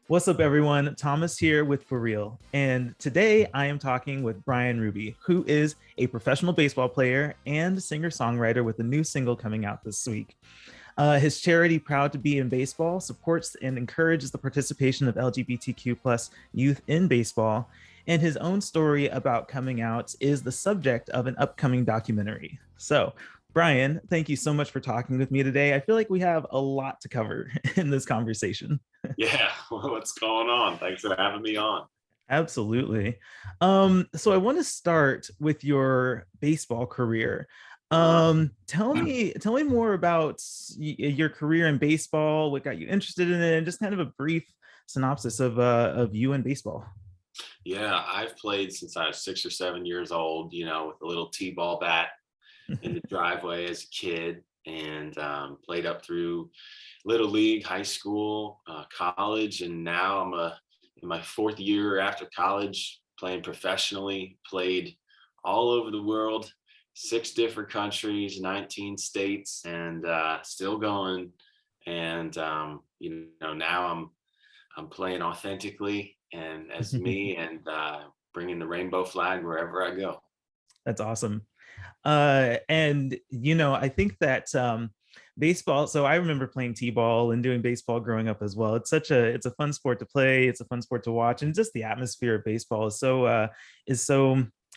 What's up, everyone? Thomas here with ForReel. And today I am talking with Bryan Ruby, who is a professional baseball player and singer-songwriter with a new single coming out this week. His charity, Proud to Be in Baseball, supports and encourages the participation of LGBTQ plus youth in baseball. And his own story about coming out is the subject of an upcoming documentary. So, Bryan, thank you so much for talking with me today. I feel like we have a lot to cover in this conversation. Yeah, what's going on? Thanks for having me on. Absolutely. So I want to start with your baseball career. Uh, Tell me more about your career in baseball, what got you interested in it, and just kind of a brief synopsis of you and baseball. yeah, I've played since I was 6 or 7 years old, with a little T-ball bat in the driveway as a kid, and played up through Little League, high school, college, and now in my fourth year after college, playing professionally, played all over the world, 6 different countries, 19 states, and still going. And now I'm playing authentically and as me, and bringing the rainbow flag wherever I go. That's awesome. And I think that baseball. So I remember playing t-ball and doing baseball growing up as well. It's a fun sport to play. It's a fun sport to watch, and just the atmosphere of baseball is so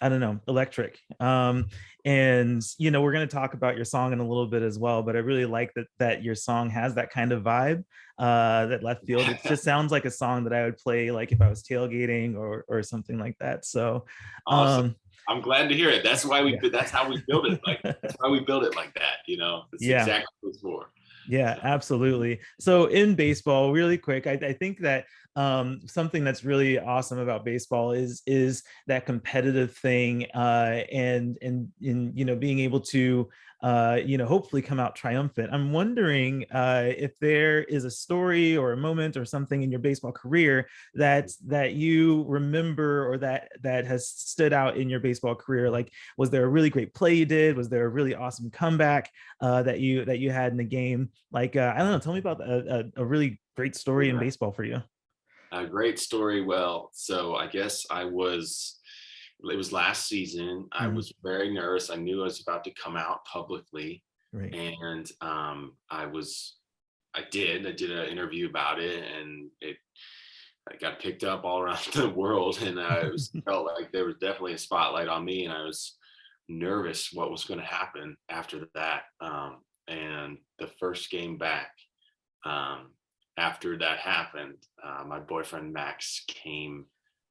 I don't know, electric. And we're going to talk about your song in a little bit as well. But I really like that your song has that kind of vibe. That left field. It just sounds like a song that I would play like if I was tailgating or something like that. So Awesome. um, I'm glad to hear it. That's why yeah. that's how we build it. That's why we build it like that. It's Yeah. exactly what it's for. Yeah, So, absolutely. So in baseball, really quick, I think that something that's really awesome about baseball is that competitive thing, and in being able to hopefully come out triumphant. I'm wondering if there is a story or a moment or something in your baseball career that you remember, or that has stood out in your baseball career. Like, was there a really great play you did? Was there a really awesome comeback that you had in the game? Like, I don't know. Tell me about a really great story in yeah, baseball for you. a great story. Well, so I guess it was last season. I Mhm. was very nervous. I knew I was about to come out publicly. Right. And I did an interview about it, and I got picked up all around the world, and felt like there was definitely a spotlight on me, and I was nervous what was going to happen after that. And the first game back, um, after that happened, my boyfriend Max came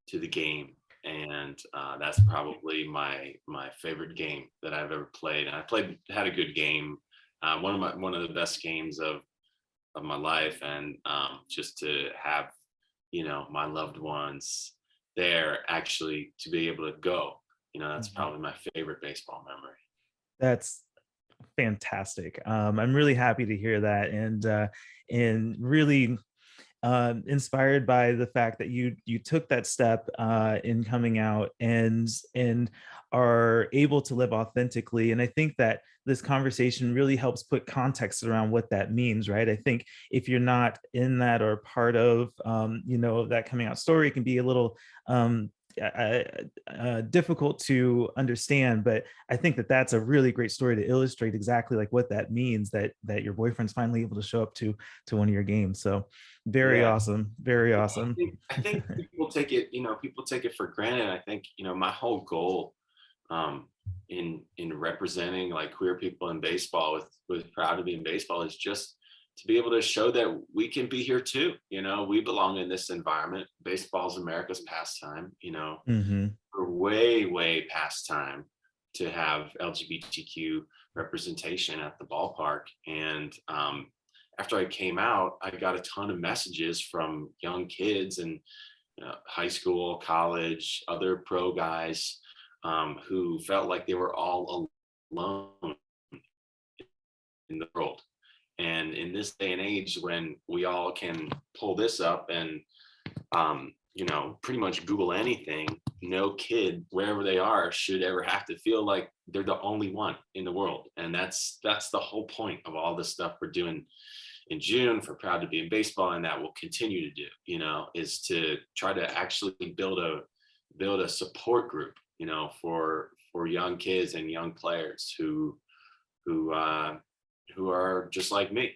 to the game, and that's probably my favorite game that I've ever played. And had a good game, one of the best games of my life, and just to have my loved ones there, actually to be able to go, that's Mhm. probably my favorite baseball memory. That's fantastic. I'm really happy to hear that, and really inspired by the fact that you took that step in coming out, and are able to live authentically. And I think that this conversation really helps put context around what that means, right? I think if you're not in that or part of that coming out story, it can be a little difficult to understand. But I think that that's a really great story to illustrate exactly like what that means, that your boyfriend's finally able to show up to one of your games. So very Yeah. awesome, very Yeah, awesome. I think people take it for granted. I think, my whole goal, in representing like queer people in baseball, with Proud to Be in Baseball, is just to be able to show that we can be here too. We belong in this environment. Baseball's America's pastime, Hmm. we're way, way past time to have LGBTQ representation at the ballpark. And after I came out, I got a ton of messages from young kids and high school, college, other pro guys, who felt like they were all alone in the world. And in this day and age, when we all can pull this up and pretty much Google anything, no kid, wherever they are, should ever have to feel like they're the only one in the world. And that's the whole point of all this stuff we're doing in June for Proud to Be in Baseball, and that we'll continue to do, is to try to actually build a support group, for young kids and young players who are just like me.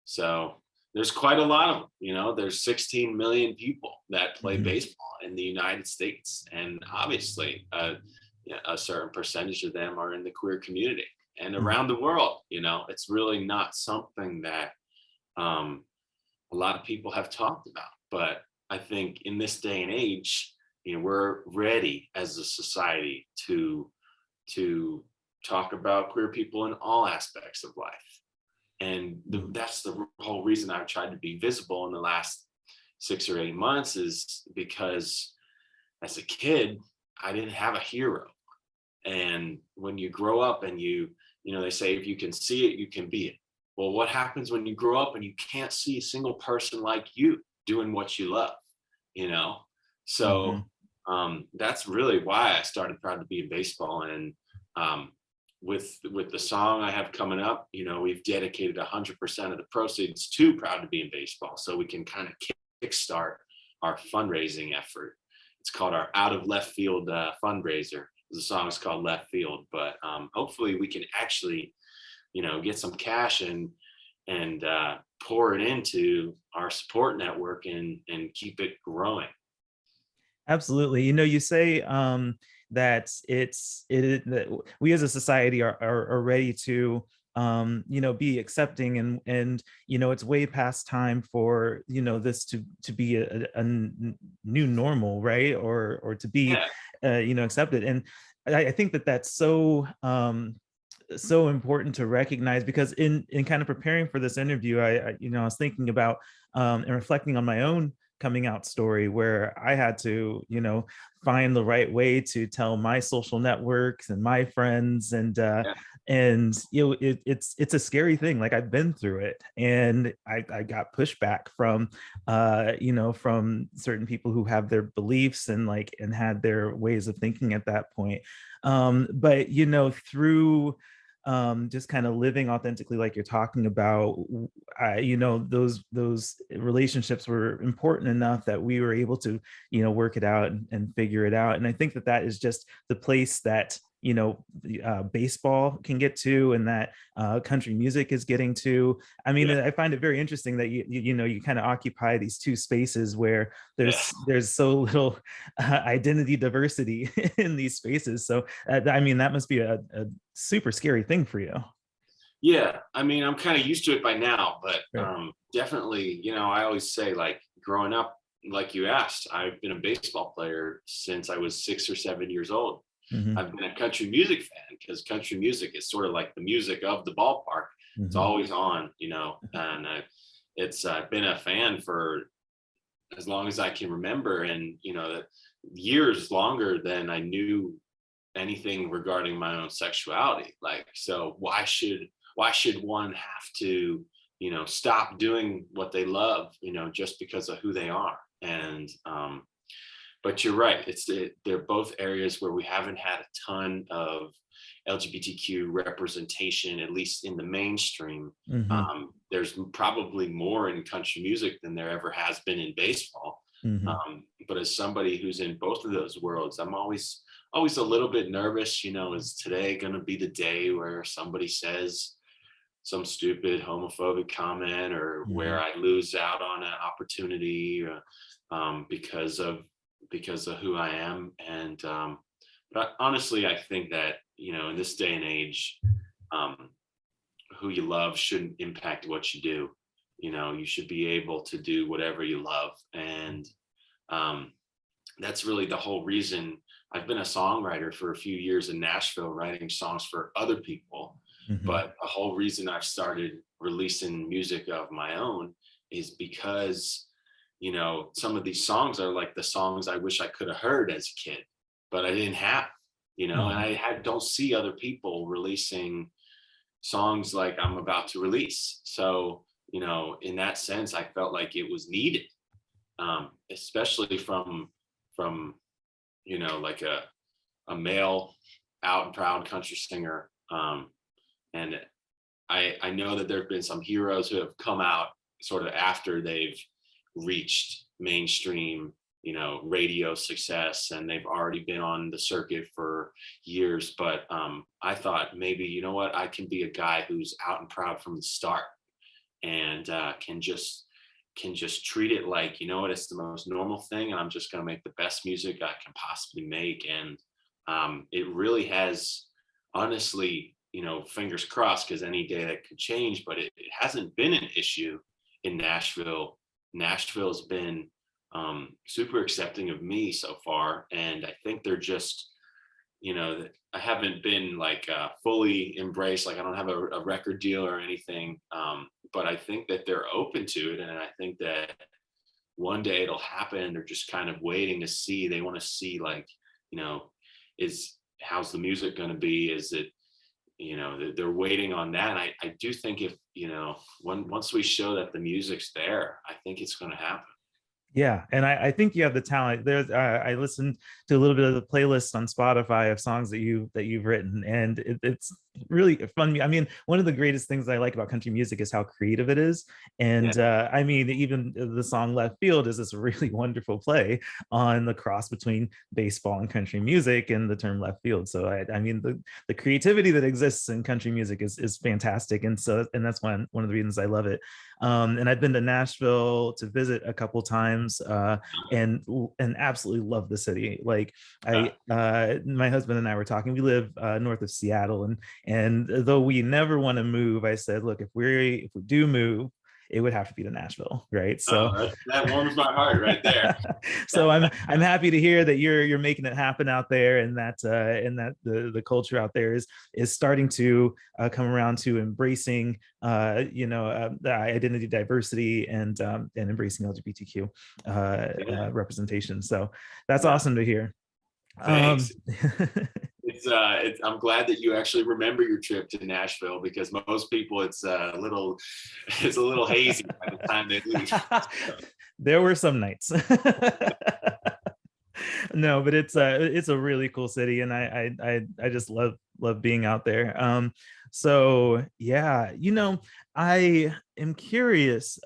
So there's quite a lot of them. There's 16 million people that play baseball in the United States, and obviously a certain percentage of them are in the queer community and around the world. It's really not something that a lot of people have talked about, but I think in this day and age, we're ready as a society to talk about queer people in all aspects of life. And that's the whole reason I've tried to be visible in the last 6 or 8 months, is because as a kid, I didn't have a hero. And when you grow up and they say, if you can see it, you can be it. Well, what happens when you grow up and you can't see a single person like you doing what you love, So that's really why I started Proud to Be in Baseball. And with the song I have coming up, we've dedicated 100% of the proceeds to Proud to Be in Baseball, so we can kind of kickstart our fundraising effort. It's called our Out of Left Field fundraiser. The song is called Left Field, but hopefully we can actually, get some cash and pour it into our support network and keep it growing. Absolutely. You say that that we as a society are ready to be accepting, and it's way past time for this to be a new normal, right? Or to be accepted. And I think that that's so important to recognize, because in kind of preparing for this interview, I was thinking about and reflecting on my own coming out story, where I had to, find the right way to tell my social networks and my friends, and it's a scary thing. Like, I've been through it, and I got pushback from from certain people who have their beliefs and had their ways of thinking at that point. But through just kind of living authentically, like you're talking about, those relationships were important enough that we were able to work it out and figure it out. And I think that is just the place that baseball can get to, and that country music is getting to. I mean, I find it very interesting that you kind of occupy these two spaces where there's so little identity diversity in these spaces. So I mean, that must be a super scary thing for you. Yeah, I mean, I'm kind of used to it by now, but definitely, I always say, like, growing up, like you asked, I've been a baseball player since I was 6 or 7 years old. I've been a country music fan, because country music is sort of like the music of the ballpark. It's always on, and I've been a fan for as long as I can remember, and years longer than I knew anything regarding my own sexuality. Like, so why should one have to stop doing what they love just because of who they are? And but you're right, they're both areas where we haven't had a ton of LGBTQ representation, at least in the mainstream. There's probably more in country music than there ever has been in baseball. But as somebody who's in both of those worlds, I'm always a little bit nervous. Is today going to be the day where somebody says some stupid homophobic comment, or where I lose out on an opportunity because of who I am? And but honestly, I think that in this day and age, who you love shouldn't impact what you do. You should be able to do whatever you love, and that's really the whole reason I've been a songwriter for a few years in Nashville, writing songs for other people. But the whole reason I've started releasing music of my own is because some of these songs are like the songs I wish I could have heard as a kid, but I didn't have, and I don't see other people releasing songs like I'm about to release. So, in that sense, I felt like it was needed, especially from like a male out and proud country singer. And I know that there have been some heroes who have come out sort of after they've reached mainstream, radio success, and they've already been on the circuit for years. But I thought maybe, you know what, I can be a guy who's out and proud from the start, and can just treat it like, what, it's the most normal thing, and I'm just going to make the best music I can possibly make. And it really has, honestly, fingers crossed, because any day that could change, but it hasn't been an issue in Nashville. Nashville's been super accepting of me so far, and I think they're just, I haven't been like fully embraced, like I don't have a record deal or anything, but I think that they're open to it, and I think that one day it'll happen. They're just kind of waiting to see. They want to see, like, how's the music going to be? Is it, they're waiting on that. And I do think if, once we show that the music's there, I think it's going to happen. Yeah, and I think you have the talent. There's I listened to a little bit of the playlist on Spotify of songs that you've written, and it's really fun. I mean, one of the greatest things I like about country music is how creative it is. And I mean, even the song Left Field is this really wonderful play on the cross between baseball and country music and the term left field. So I mean, the creativity that exists in country music is fantastic, and that's one of the reasons I love it. And I've been to Nashville to visit a couple times, and absolutely love the city. Like my husband and I were talking. We live north of Seattle, and though we never want to move, I said, look, if we do move, it would have to be to Nashville, right? So that warms my heart right there. So I'm happy to hear that you're making it happen out there, and that the culture out there is starting to come around to embracing the identity diversity and embracing LGBTQ representation. So that's awesome to hear. Thanks. I'm glad that you actually remember your trip to Nashville, because most people it's a little hazy by the time they leave. There were some nights. No, but it's a really cool city, and I just love being out there. So yeah, I am curious.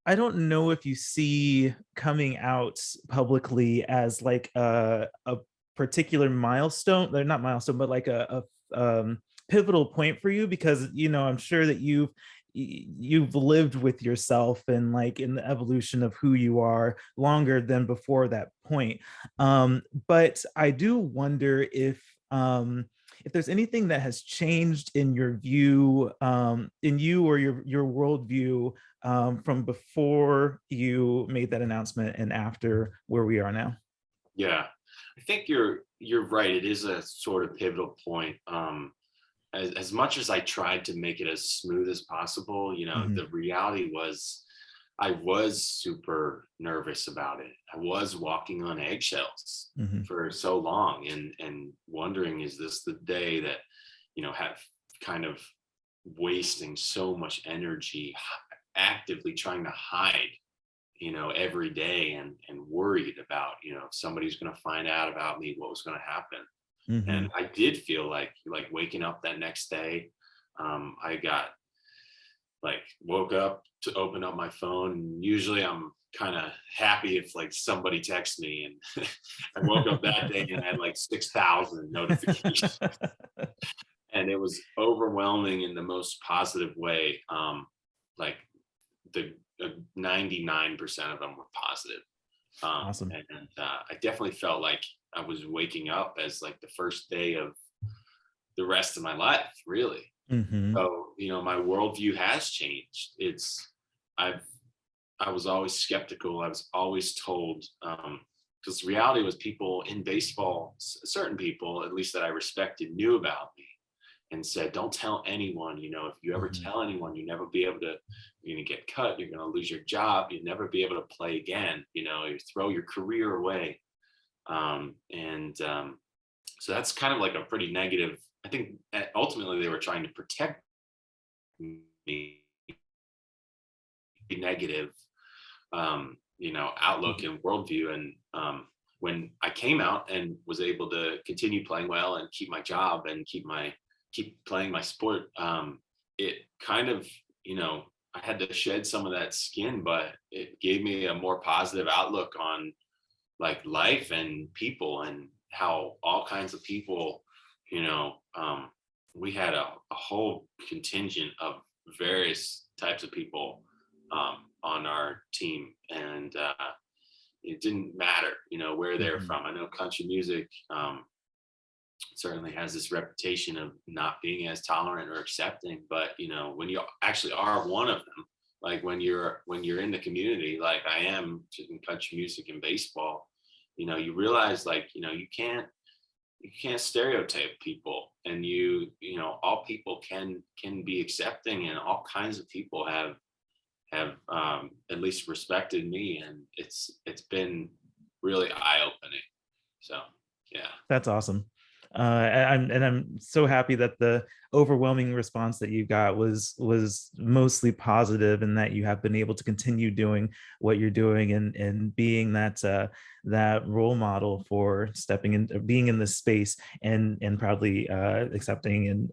I don't know if you see coming out publicly as like a particular milestone. They're not milestone, but like a pivotal point for you, because I'm sure that you've lived with yourself and like in the evolution of who you are longer than before that point. But I do wonder if there's anything that has changed in your view, in you or your worldview, from before you made that announcement and after where we are now. Yeah, I think you're right. It is a sort of pivotal point. As much as I tried to make it as smooth as possible, the reality was I was super nervous about it. I was walking on eggshells for so long, and wondering, is this the day that, have kind of wasting so much energy actively trying to hide, every day, and worried about, if somebody's going to find out about me, what was going to happen. And I did feel like waking up that next day, I got woke up to open up my phone. And usually I'm kind of happy if somebody texts me, and I woke up that day and had 6,000 notifications. And it was overwhelming in the most positive way. The 99% of them were positive. Awesome. And I definitely felt like I was waking up as the first day of the rest of my life, really. So, my worldview has changed. I was always skeptical. I was always told, because the reality was, people in baseball, certain people, at least that I respected, knew about me and said, don't tell anyone. If you ever tell anyone, you're never be able to, you're going to get cut, you're going to lose your job, you'll never be able to play again, you throw your career away. So that's kind of a pretty negative, I think ultimately they were trying to protect me, negative, outlook and worldview. And when I came out and was able to continue playing well and keep my job and keep playing my sport, it kind of, I had to shed some of that skin, but it gave me a more positive outlook on like life and people, and how all kinds of people, you know, we had a whole contingent of various types of people on our team, and it didn't matter, you know, where they're Mhm. from. I know country music certainly has this reputation of not being as tolerant or accepting, but you know, when you actually are one of them, like when you're in the community, like I am in country music and baseball, you know, you realize like, you know, you can't stereotype people, and you know, all people can be accepting, and all kinds of people have at least respected me, and it's been really eye-opening. So yeah. That's awesome. I'm so happy that the overwhelming response that you got was mostly positive, and that you have been able to continue doing what you're doing, and being that role model for stepping in, being in this space, and proudly accepting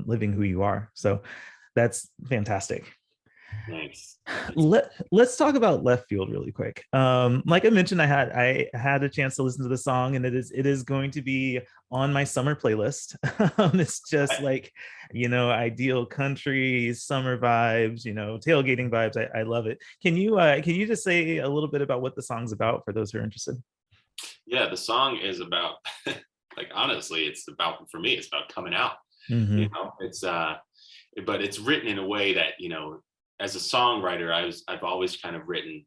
living who you are. So that's fantastic. Thanks. Let's talk about left field really quick. Like I mentioned, I had a chance to listen to the song, and it is going to be on my summer playlist. It's just like, ideal country summer vibes, tailgating vibes. I love it. Can you just say a little bit about what the song's about for those who are interested? Yeah, the song is about like honestly, it's about, for me, it's about coming out. You Hmm. know, it's but it's written in a way that, you know, as a songwriter, I've always kind of written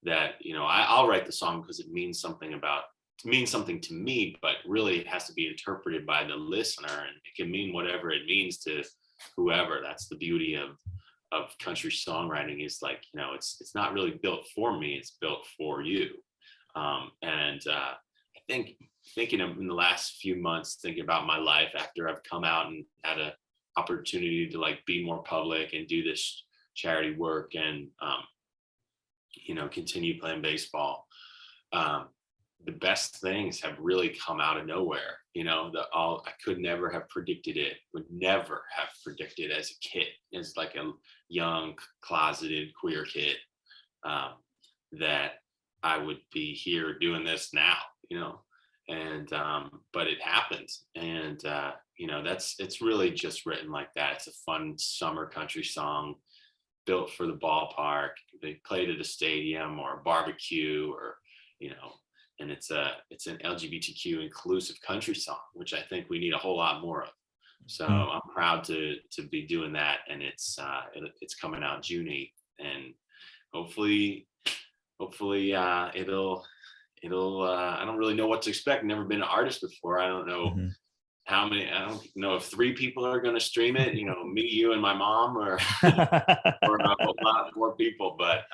that, you know, I'll write the song because it means something to me, but really it has to be interpreted by the listener, and it can mean whatever it means to whoever. That's the beauty of country songwriting, is like, you know, it's not really built for me, it's built for you. And I think thinking of in the last few months, thinking about my life after I've come out and had a opportunity to like be more public and do this charity work, and you know, continue playing baseball. Um, the best things have really come out of nowhere. You know, I could never have predicted it. Would never have predicted as a kid, as like a young closeted queer kid, um, that I would be here doing this now. You know, and but it happens, and you know, it's really just written like that. It's a fun summer country song built for the ballpark. They played at a stadium or a barbecue, or you know, and it's an LGBTQ inclusive country song, which I think we need a whole lot more of. So Mm. I'm proud to be doing that, and it's coming out June 8th, and hopefully it'll I don't really know what to expect. Never been an artist before. I don't know Mhm. how many. I don't know if 3 people are going to stream it. You know, me, you, and my mom, or or a whole lot more people. But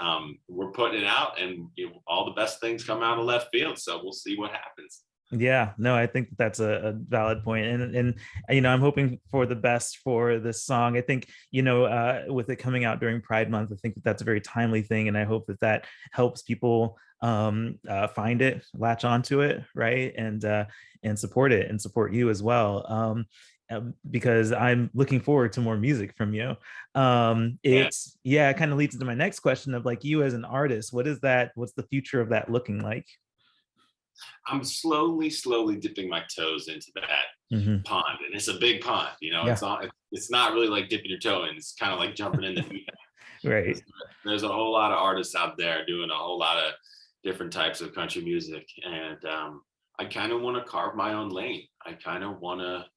we're putting it out, and all the best things come out of left field. So we'll see what happens. Yeah, no, I think that's a valid point, and I'm hoping for the best for this song. I think with it coming out during Pride Month, I think that's a very timely thing, and I hope that helps people find it, latch onto it, right, and support it, and support you as well. Because I'm looking forward to more music from you. Yeah, It kind of leads into my next question of like, you as an artist, what's the future of that looking like? I'm slowly dipping my toes into that Hmm. pond, and it's a big pond. You know, Yeah. it's not really like dipping your toe in. It's kind of like jumping in the deep end. Right. There's a whole lot of artists out there doing a whole lot of different types of country music, and I kind of want to carve my own lane. I kind of want to,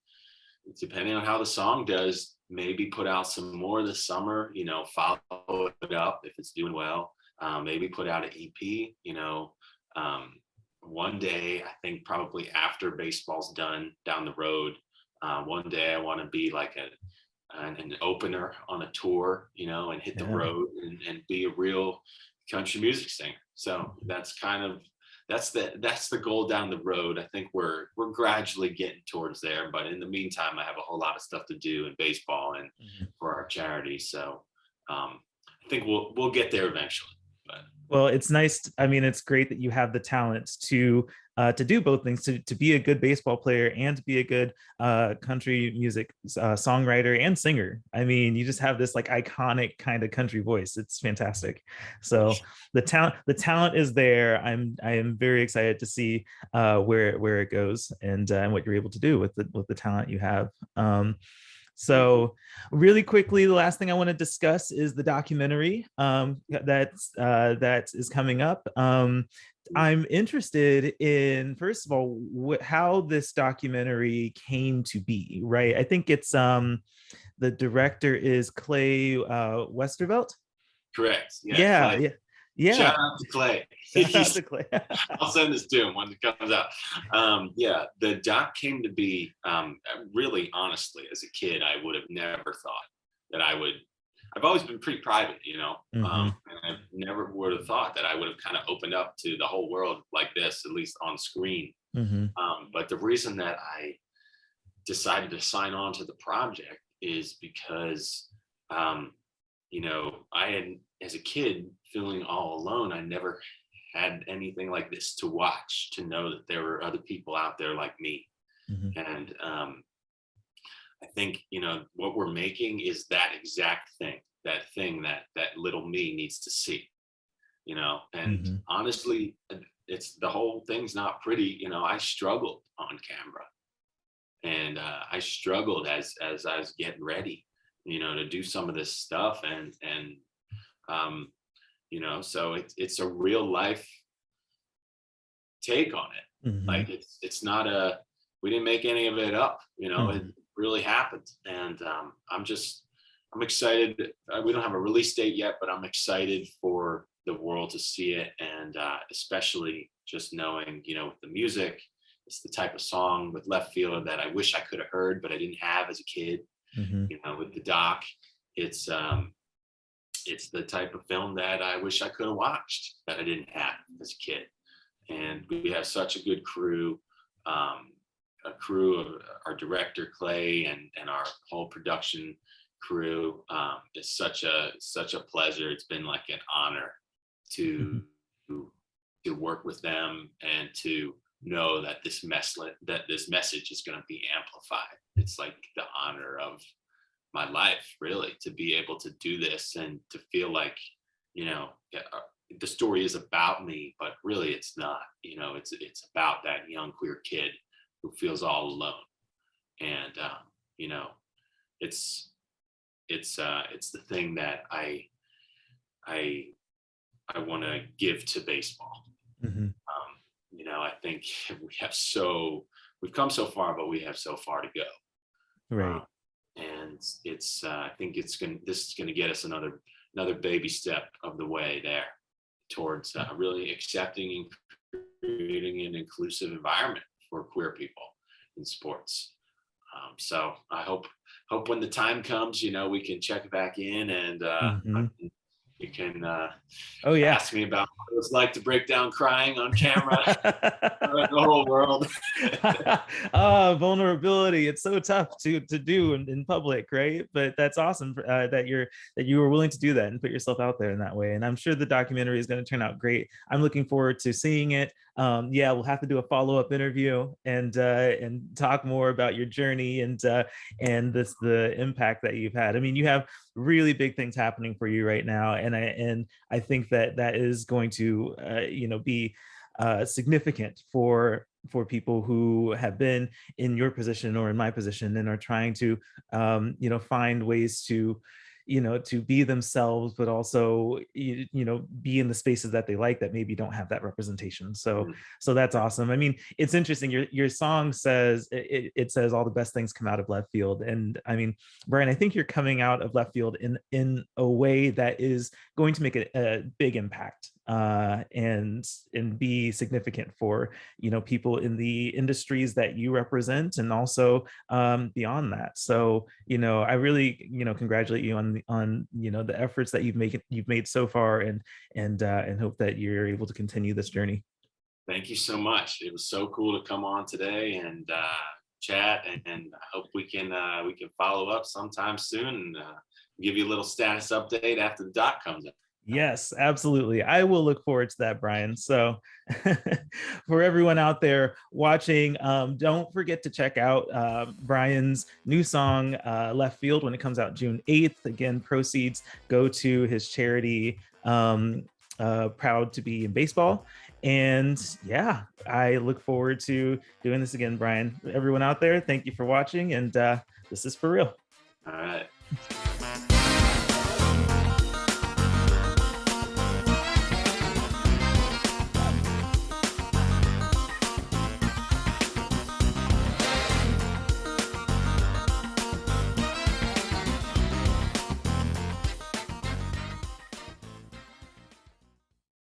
depending on how the song does, maybe put out some more this summer. You know, follow it up if it's doing well. Maybe put out an EP. You know, um, one day, I think probably after baseball's done down the road, one day I want to be like an opener on a tour, you know, and hit the Yeah. road, and be a real country music singer. So that's the goal down the road. I think we're gradually getting towards there, but in the meantime, I have a whole lot of stuff to do in baseball and Mhm. for our charity. So I think we'll get there eventually. But Well, it's nice. I mean, it's great that you have the talent to do both things, to be a good baseball player and to be a good country music songwriter and singer. I mean, you just have this like iconic kind of country voice. It's fantastic. So the talent is there. I am very excited to see where it goes and what you're able to do with the talent you have. So really quickly, the last thing I want to discuss is the documentary that is coming up. I'm interested in, first of all, how this documentary came to be, right? I think it's the director is Clay Westervelt. Correct. Yeah, Yeah, Clay. yeah, yeah. Shout out to Clay. Shout out to Clay. I'll send this to him when it comes out. Yeah, the doc came to be, really honestly, as a kid, I would have never thought that I would. I've always been pretty private, and I never would have thought that I would have kind of opened up to the whole world like this, at least on screen. But the reason that I decided to sign on to the project is because, I had, as a kid, feeling all alone. I never had anything like this to watch, to know that there were other people out there like me. And I think, what we're making is that exact thing, that little me needs to see, and honestly, it's the whole thing's not pretty. I struggled on camera, and I struggled as I was getting ready, to do some of this stuff, and so it's a real life take on it. Like it's not we didn't make any of it up, it really happened. And I'm excited. We don't have a release date yet, but I'm excited for the world to see it. And especially just knowing, with the music, it's the type of song with Left Field that I wish I could have heard, but I didn't have as a kid. With the doc, it's the type of film that I wish I could have watched that I didn't have as a kid. And we have such a good crew, a crew of our director Clay and our whole production crew. It's such a pleasure. It's been like an honor to work with them and to know that this message is going to be amplified. It's like the honor of my life, really, to be able to do this and to feel like, the story is about me, but really it's not. It's about that young queer kid who feels all alone. And it's the thing that I want to give to baseball. I think we've come so far, but we have so far to go. Right. And it's I think this is going to get us another baby step of the way there towards really accepting and creating an inclusive environment for queer people in sports. So I hope when the time comes, we can check back in and you can ask me about what it was like to break down crying on camera. The whole world. Vulnerability. It's so tough to do in public, right? But that's awesome that you were willing to do that and put yourself out there in that way. And I'm sure the documentary is going to turn out great. I'm looking forward to seeing it. We'll have to do a follow-up interview and talk more about your journey and the impact that you've had. I mean, you have really big things happening for you right now, and I think that is going to be significant for people who have been in your position or in my position and are trying to find ways to be themselves, but also be in the spaces that they like that maybe don't have that representation. So that's awesome. I mean, it's interesting. Your song says it says all the best things come out of left field, and I mean, Bryan, I think you're coming out of left field in a way that is going to make a big impact and be significant for people in the industries that you represent, and also beyond that. So I really congratulate you on the efforts that you've made so far, and hope that you're able to continue this journey. Thank you so much. It was so cool to come on today and chat, and I hope we can follow up sometime soon and give you a little status update after the doc comes in. Yes, absolutely. I will look forward to that, Bryan. So, for everyone out there watching, don't forget to check out Bryan's new song, Left Field, when it comes out June 8th. Again, proceeds go to his charity, Proud to Be in Baseball. And yeah, I look forward to doing this again, Bryan. Everyone out there, thank you for watching. And this is For Real. All right.